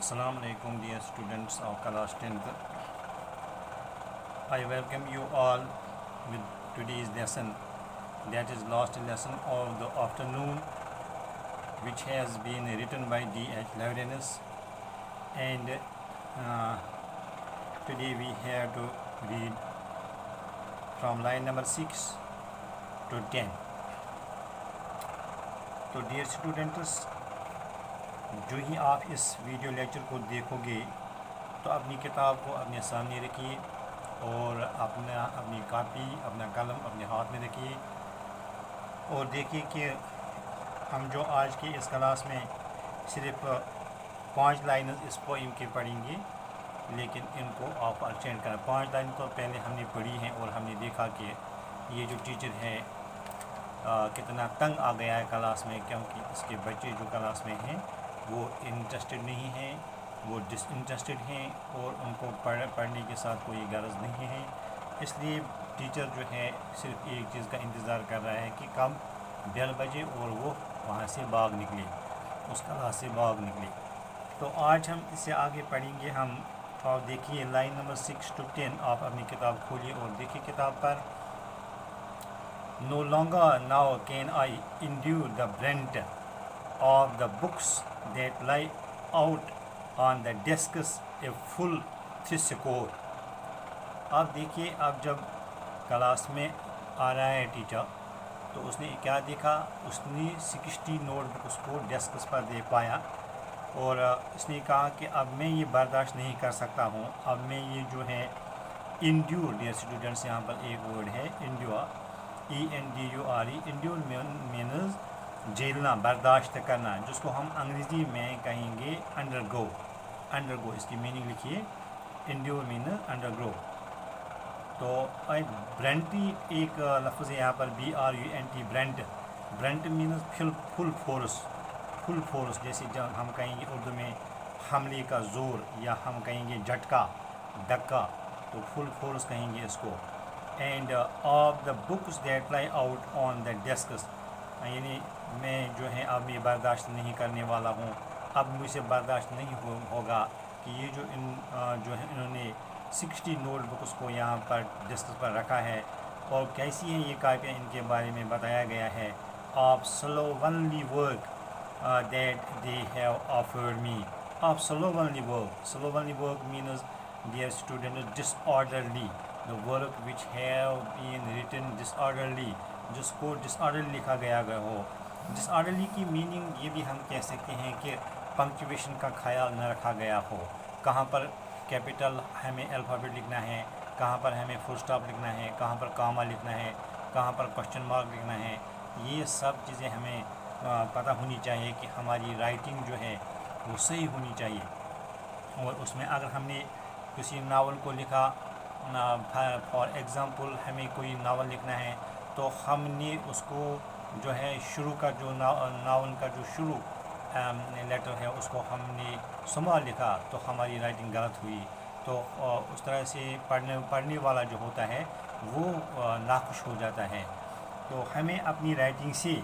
Assalamu alaikum dear students of class 10th. I welcome you all with today's lesson, that is last lesson of the afternoon, which has been written by D.H. Lawrence, and today we have to read from line number 6 to 10. تو dear students, جو ہی آپ اس video lecture کو دیکھو گے تو اپنی کتاب کو اپنے سامنے رکھیے اور اپنی کاپی، اپنا قلم اپنے ہاتھ میں رکھیے اور دیکھیے کہ ہم جو آج کی اس کلاس میں صرف 5 لائنز اس پوئم کے پڑھیں گے، لیکن ان کو آپ اٹینڈ کریں۔ 5 لائن تو پہلے ہم نے پڑھی ہیں اور ہم نے دیکھا کہ یہ جو ٹیچر ہے کتنا تنگ آ گیا ہے کلاس میں، کیونکہ اس کے بچے جو کلاس میں ہیں وہ انٹرسٹڈ نہیں ہیں، وہ ڈس انٹرسٹڈ ہیں اور ان کو پڑھنے کے ساتھ کوئی غرض نہیں ہے۔ اس لیے ٹیچر جو ہے صرف ایک چیز کا انتظار کر رہا ہے کہ کب بیل بجے اور وہ وہاں سے باغ نکلے، اس کلاس سے باغ نکلے۔ تو آج ہم اس سے آگے پڑھیں گے۔ ہم آپ دیکھیے لائن نمبر 6 to 10، آپ اپنی کتاب کھولیے اور دیکھیے کتاب پر۔ No longer now can I endure the brunt of the books that lie out on the desks a full 3 score۔ آپ دیکھیے، اب جب کلاس میں آ رہا ہے ٹیچر تو اس نے کیا دیکھا، اس نے 60 نوٹ بکس کو ڈیسکس پر دیکھ پایا اور اس نے کہا کہ اب میں یہ برداشت نہیں کر سکتا ہوں، اب میں یہ جو ہے انڈیور، ڈیئر اسٹوڈنٹس یہاں پر ایک ورڈ ہے انڈیور، ENDURE، انڈیور مینز جھیلنا، برداشت کرنا، جس کو ہم انگریزی میں کہیں گے انڈر گو۔ اس کی میننگ لکھیے، انڈیور مینز انڈر گو۔ تو برنٹی ایک لفظ ہے یہاں پر، BRUNT، brunt means full force, جیسے جب ہم کہیں گے اردو میں حملے کا زور، یا ہم کہیں گے جھٹکا، دھکا، تو فل فورس کہیں گے اس کو۔ End of the books that lie out on the desks, یعنی میں جو ہے اب یہ برداشت نہیں کرنے والا ہوں، اب مجھ سے برداشت نہیں ہوگا کہ یہ جو ہے انہوں نے 60 نوٹ بکس کو یہاں پر ڈیسک پر رکھا ہے، اور کیسی ہیں یہ کاپیاں، ان کے بارے میں بتایا گیا ہے۔ Of slovenly work that they have offered me، of slovenly work means dear student disorderly، the work which have been written disorderly، جس کو disorderly لکھا گیا ہو۔ disorderly کی میننگ یہ بھی ہم کہہ سکتے ہیں کہ پنکچویشن کا خیال نہ رکھا گیا ہو، کہاں پر کیپٹل ہمیں الفابیٹ لکھنا ہے، کہاں پر ہمیں فل سٹاپ لکھنا ہے، کہاں پر کاما لکھنا ہے، کہاں پر کوشچن مارک لکھنا ہے، یہ سب چیزیں ہمیں پتہ ہونی چاہیے کہ ہماری رائٹنگ جو ہے وہ صحیح ہونی چاہیے۔ اور اس میں اگر ہم نے کسی ناول کو لکھا، فار ایگزامپل ہمیں کوئی ناول لکھنا ہے، تو ہم نے اس کو جو ہے شروع کا جو ناول کا جو شروع لیٹر ہے اس کو ہم نے سما لکھا تو ہماری رائٹنگ غلط ہوئی۔ تو اس طرح سے پڑھنے والا جو ہوتا ہے وہ ناخوش ہو جاتا ہے۔ تو ہمیں اپنی رائٹنگ سے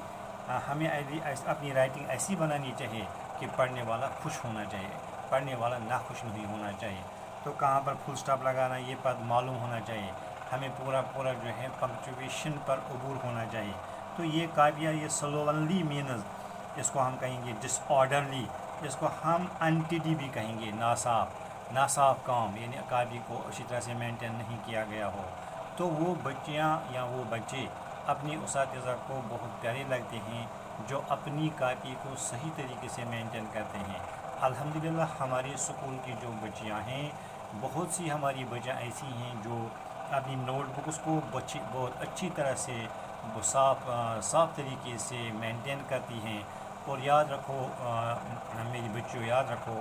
اپنی رائٹنگ ایسی بنانی چاہیے کہ پڑھنے والا خوش ہونا چاہیے، پڑھنے والا ناخوش نہیں ہونا چاہیے۔ تو کہاں پر فل سٹاپ لگانا یہ بات معلوم ہونا چاہیے، ہمیں پورا جو ہے پنکچویشن پر عبور ہونا چاہیے۔ تو یہ کاپیاں، یہ slovenly مینز، اس کو ہم کہیں گے disorderly، اس کو ہم انٹیڈی بھی کہیں گے، ناصاف کام، یعنی کاپی کو اچھی طرح سے مینٹین نہیں کیا گیا ہو۔ تو وہ بچیاں یا وہ بچے اپنی اساتذہ کو بہت پیارے لگتے ہیں جو اپنی کاپی کو صحیح طریقے سے مینٹین کرتے ہیں۔ الحمدللہ ہمارے اسکول کی جو بچیاں ہیں، بہت سی ہماری بچیاں ایسی ہیں جو اپنی نوٹ بکس کو بہت اچھی طرح سے صاف طریقے سے مینٹین کرتی ہیں۔ اور یاد رکھو میری بچیوں، یاد رکھو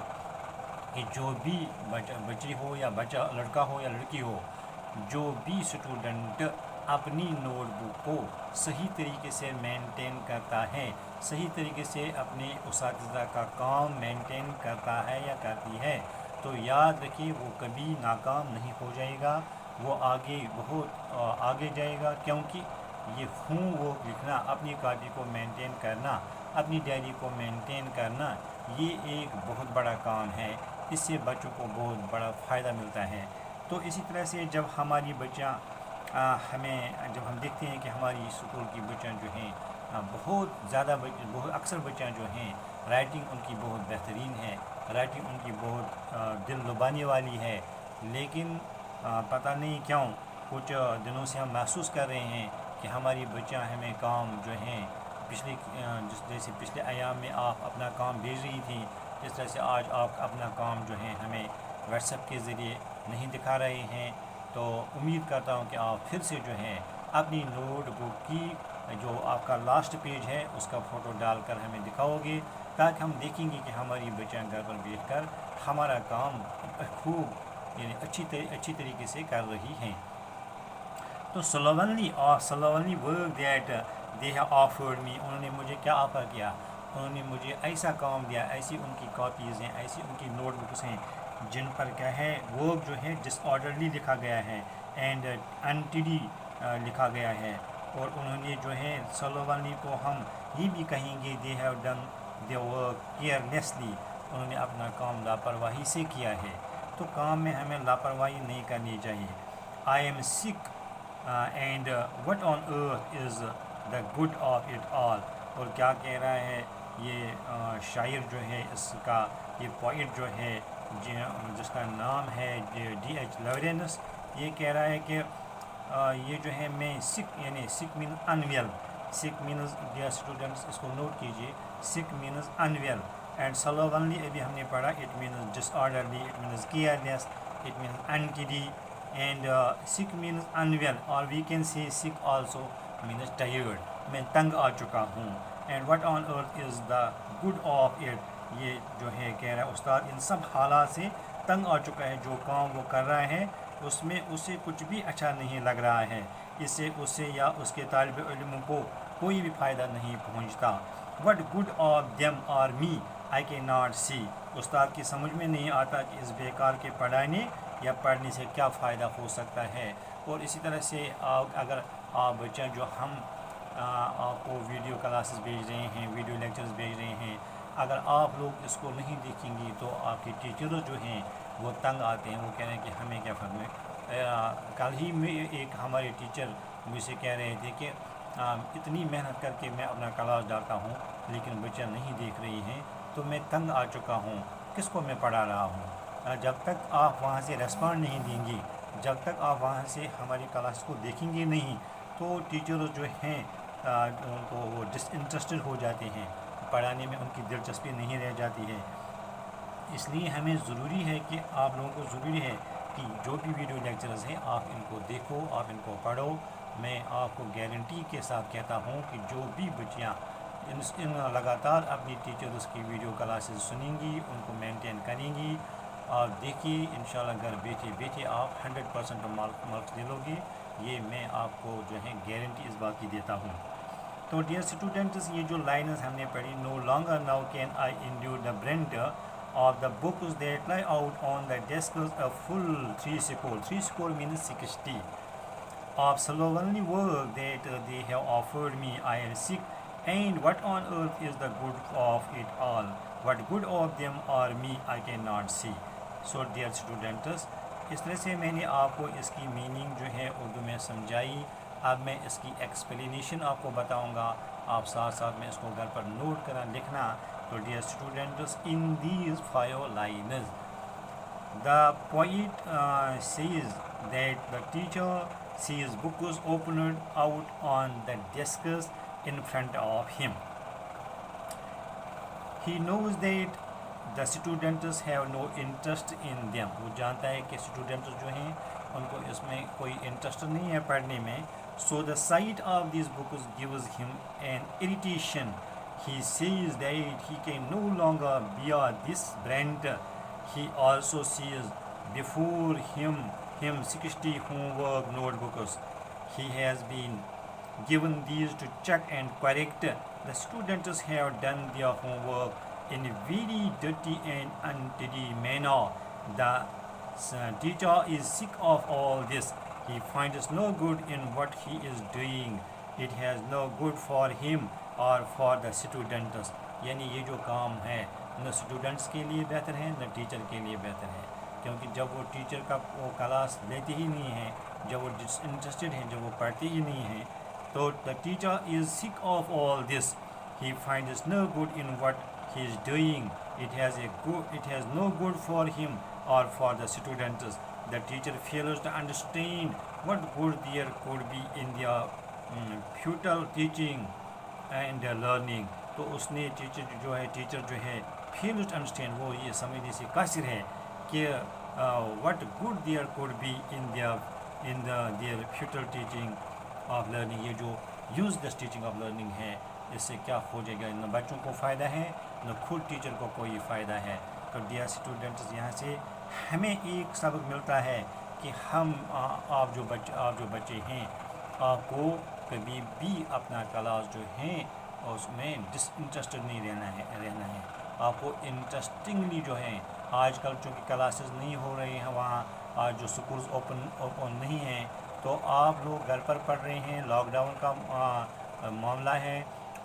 کہ جو بھی بچی ہو یا بچہ، لڑکا ہو یا لڑکی ہو، جو بھی اسٹوڈنٹ اپنی نوٹ بک کو صحیح طریقے سے مینٹین کرتا ہے، صحیح طریقے سے اپنے اساتذہ کا کام مینٹین کرتا ہے یا کرتی ہے، تو یاد رکھیے وہ کبھی ناکام نہیں ہو جائے گا، وہ بہت آگے جائے گا، کیونکہ یہ وہ لکھنا، اپنی کاپی کو مینٹین کرنا، اپنی ڈائری کو مینٹین کرنا، یہ ایک بہت بڑا کام ہے، اس سے بچوں کو بہت بڑا فائدہ ملتا ہے۔ تو اسی طرح سے جب ہماری بچیاں جب ہم دیکھتے ہیں کہ ہماری اسکول کی بچیاں جو ہیں بہت زیادہ بہت اکثر بچیاں جو ہیں رائٹنگ ان کی بہت بہترین ہے، رائٹنگ ان کی بہت دل لبانے والی ہے، لیکن پتہ نہیں کیوں کچھ دنوں سے ہم محسوس کر رہے ہیں کہ ہماری بچیاں ہمیں کام جو ہیں جیسے پچھلے ایام میں آپ اپنا کام بھیج رہی تھیں، اس طرح سے آج آپ اپنا کام جو ہے ہمیں واٹس ایپ کے ذریعے نہیں دکھا رہے ہیں۔ تو امید کرتا ہوں کہ آپ پھر سے جو ہے اپنی نوٹ بک کی جو آپ کا لاسٹ پیج ہے اس کا فوٹو ڈال کر ہمیں دکھاؤ گے، تاکہ ہم دیکھیں گے کہ ہماری بچیاں گھر پر بیٹھ کر ہمارا کام خوب یعنی اچھی طریقے سے کر رہی ہیں۔ تو slovenly work that they have afforded me, انہوں نے مجھے کیا آفر کیا، انہوں نے مجھے ایسا کام دیا، ایسی ان کی کاپیز ہیں، ایسی ان کی نوٹ بکس ہیں جن پر کیا ہے ورک جو ہے ڈس آرڈرلی لکھا گیا ہے اینڈ انٹیڈی لکھا گیا ہے، اور انہوں نے جو ہے سلوونلی کو ہم یہ بھی کہیں گے they have done the work carelessly, انہوں نے اپنا کام لاپرواہی سے کیا ہے۔ تو کام میں ہمیں لاپرواہی نہیں کرنی چاہیے۔ آئی ایم سک and what on earth is the good of it all, اور کیا کہہ رہا ہے یہ شاعر جو ہے اس کا یہ پوئٹ جو ہے جس کا نام ہے ڈی ایچ لورینس، یہ کہہ رہا ہے کہ یہ جو ہے میں سک یعنی سک مینز انویل، سک مینز ڈیئر اسٹوڈنٹس اس کو نوٹ کیجیے، سک مینز انویل اینڈ سلوونلی ابھی ہم نے پڑھا it means disorderly, it means careless, it means untidy, and sick means unwell اور وی کین سی سک آلسو مینز ٹائرڈ، میں تنگ آ چکا ہوں، and what on earth is the good of it, یہ جو ہے کہہ رہا ہے استاد ان سب حالات سے تنگ آ چکا ہے، جو کام وہ کر رہا ہے اس میں اسے کچھ بھی اچھا نہیں لگ رہا ہے، اس سے اسے یا اس کے طالب علم کو کوئی بھی فائدہ نہیں پہنچتا۔ What good of them are me I can not see, استاد کی سمجھ میں نہیں آتا کہ اس بیکار کے پڑھانے یا پڑھنے سے کیا فائدہ ہو سکتا ہے۔ اور اسی طرح سے اگر آپ بچہ جو ہم آپ کو ویڈیو کلاسز بھیج رہے ہیں، ویڈیو لیکچرز بھیج رہے ہیں، اگر آپ لوگ اس کو نہیں دیکھیں گی تو آپ کے ٹیچرز جو ہیں وہ تنگ آتے ہیں، وہ کہہ رہے ہیں کہ ہمیں کیا فرق ہے۔ کل ہی میں ایک ہمارے ٹیچر مجھ سے کہہ رہے تھے کہ اتنی محنت کر کے میں اپنا کلاس ڈالتا ہوں لیکن بچہ نہیں دیکھ رہی ہیں، تو میں تنگ آ چکا ہوں، کس کو میں پڑھا رہا ہوں۔ جب تک آپ وہاں سے ریسپانڈ نہیں دیں گی، جب تک آپ وہاں سے ہماری کلاس کو دیکھیں گے نہیں، تو ٹیچرز جو ہیں ان کو وہ ڈس انٹرسٹڈ ہو جاتے ہیں، پڑھانے میں ان کی دلچسپی نہیں رہ جاتی ہے۔ اس لیے ہمیں ضروری ہے کہ آپ لوگوں کو ضروری ہے کہ جو بھی ویڈیو لیکچرز ہیں آپ ان کو دیکھو، آپ ان کو پڑھو۔ میں آپ کو گارنٹی کے ساتھ کہتا ہوں کہ جو بھی بچیاں ان لگاتار اپنی ٹیچرز کی ویڈیو کلاسز سنیں گی، ان کو مینٹین کریں گی، اور دیکھیے انشاءاللہ گھر بیٹھے بیٹھے آپ 100% مارکس لے لو گے، یہ میں آپ کو جو ہے گارنٹی اس بات کی دیتا ہوں۔ تو ڈیئر اسٹوڈنٹس یہ جو لائنز ہم نے پڑھی، no longer now can I endure the brunt of the books that lie out on the desks a full 3 score means 60 of slovenly work that they have offered me. I am sick, and what on earth is the good of it all? What good of them are me I cannot see. So dear students, اس طرح سے میں نے آپ کو اس کی meaning جو ہے اردو میں سمجھائی۔ اب میں اس کی ایکسپلینیشن آپ کو بتاؤں گا، آپ ساتھ ساتھ میں اس کو گھر پر نوٹ کرنا لکھنا۔ تو dear students, in these 5 lines, the poet says that the teacher sees books opened out on the desks in front of him. He knows that the students have no interest in them. وہ جانتا ہے کہ students جو ہیں ان کو اس میں کوئی interest نہیں ہے پڑھنے میں۔ So the sight of these books gives him an irritation. He sees that he can no longer bear this brand. He also sees before him 60 homework notebooks. He has been given these to check and correct. The students have done their homework in a very dirty and untidy manner. The teacher is sick of all this. He finds no good in what he is doing. It has no good for him or for the students. یعنی یہ جو کام ہے نہ students کے لیے بہتر ہے نہ ٹیچر کے لیے بہتر ہے، کیونکہ جب وہ ٹیچر کا وہ کلاس لیتے ہی نہیں ہیں، جب وہ ڈس انٹرسٹیڈ ہیں، جب وہ پڑھتے ہی نہیں ہیں، تو دا ٹیچر از سک of all this. He finds no good in what he is doing. It has no good for him or for the students. The teacher fails to understand what good there could be in their futile teaching and learning. تو اس نے teacher جو ہے fails to understand، وہ یہ سمجھنے سے قاصر ہے کہ what good there could be in their futile teaching of learning. یہ جو useless teaching of learning ہے، اس سے کیا ہو جائے گا، نہ بچوں کو فائدہ ہے نہ خود ٹیچر کو کوئی فائدہ ہے. تو ڈیئر اسٹوڈنٹس، یہاں سے ہمیں ایک سبق ملتا ہے کہ آپ جو بچے ہیں، آپ کو کبھی بھی اپنا کلاس جو ہیں اس میں ڈس انٹرسٹڈ نہیں رہنا ہے. آپ کو انٹرسٹنگلی جو ہے، آج کل چونکہ کلاسز نہیں ہو رہے ہیں، وہاں آج جو سکولز اوپن نہیں ہیں، تو آپ لوگ گھر پر پڑھ رہے ہیں، لاک ڈاؤن کا معاملہ ہے.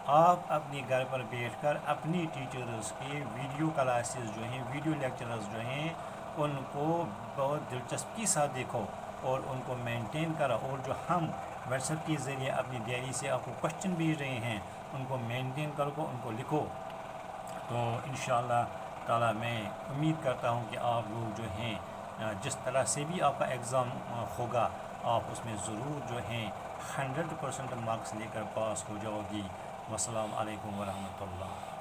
آپ اپنے گھر پر بیٹھ کر اپنی ٹیچرز کے ویڈیو کلاسز جو ہیں، ویڈیو لیکچرز جو ہیں، ان کو بہت دلچسپی ساتھ دیکھو اور ان کو مینٹین کرو. اور جو ہم واٹس ایپ کے ذریعے اپنی ڈائری سے آپ کو کوشچن بھیج رہے ہیں، ان کو مینٹین کرو، ان کو لکھو. تو انشاءاللہ تعالیٰ میں امید کرتا ہوں کہ آپ لوگ جو ہیں، جس طرح سے بھی آپ کا ایگزام ہوگا، آپ اس میں ضرور جو ہیں 100% مارکس لے کر پاس ہو جاؤ گی. والسلام علیکم ورحمۃ اللہ.